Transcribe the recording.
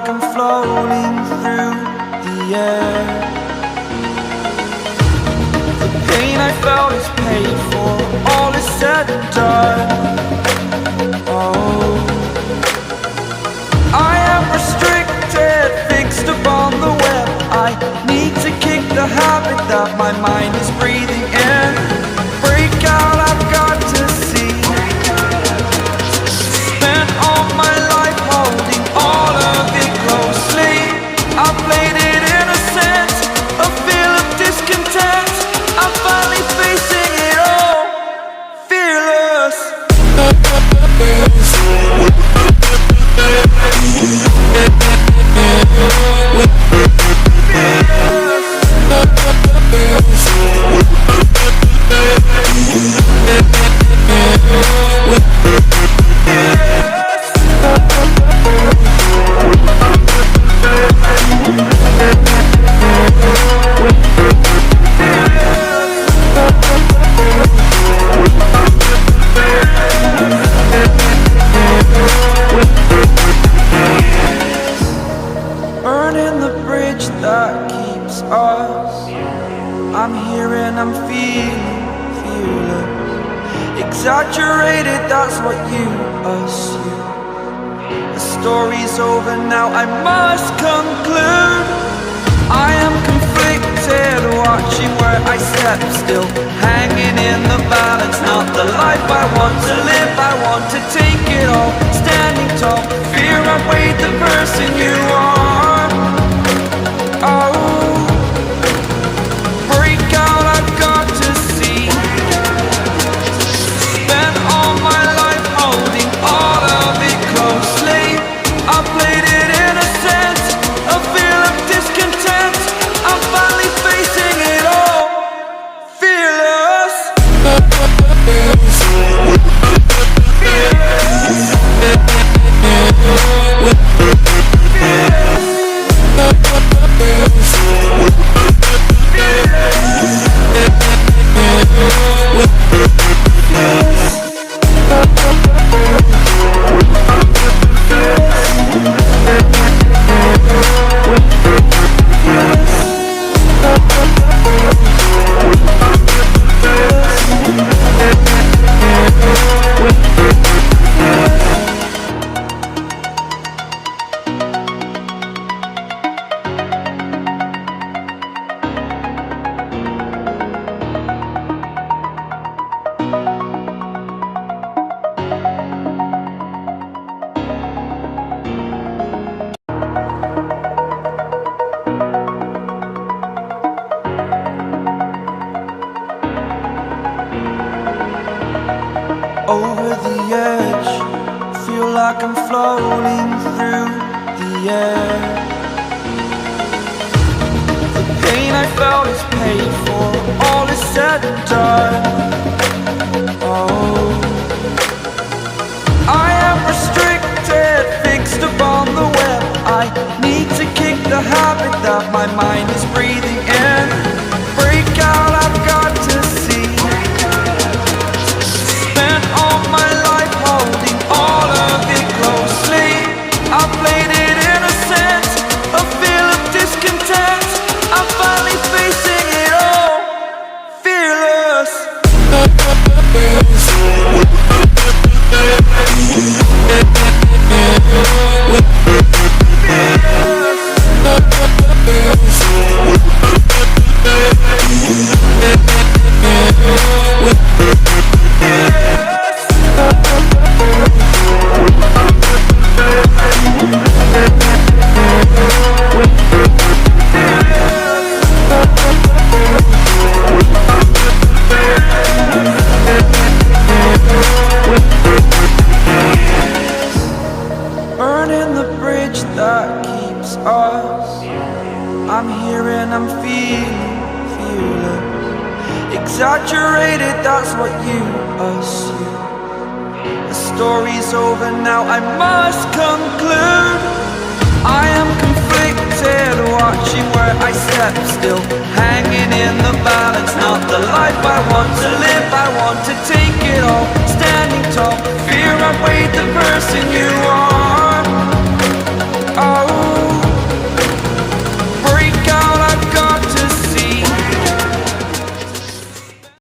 like I'm floating through the air. The pain I felt is paid for, all is said and done. Oh, I am restricted, fixed upon the web. I need to kick the habit that my mind is breathing in. Break out, I've got to see. Spent all my life holding all of it closely. I played it innocent, a feel of discontent. I'm finally facing it all, fearless. Burning the bridge that keeps us. I'm here and I'm feeling fearless. Exaggerated, that's what you assume. The story's over now, I must conclude. I am conflicted, watching where I step still, hanging in the balance. Not the life I want to live, I want to take it all. Standing tall, fear outweighed the person you are. Oh, break out, I've got to see. Spent all my life holding all of it closely. I played it innocent, a feel of discontent. I'm finally facing it all, fearless. Over the edge, feel like I'm floating through the air. The pain I felt is paid for, all is said and done. Oh, I am restricted, fixed upon the web. I need to kick the habit that my mind is breathing in. Break out, I've got to see. Spent all my life holding all of it closely. I played it innocent, a feel of discontent. I'm finally facing it all, fearless. Burning the bridge that keeps us. I'm here and I'm feeling fearless. Exaggerated, that's what you assume. The story's over now, I must conclude. I am conflicted, watching where I step still, hanging in the balance. Not the life I want to live, I want to take it all. Standing tall, fear outweighed the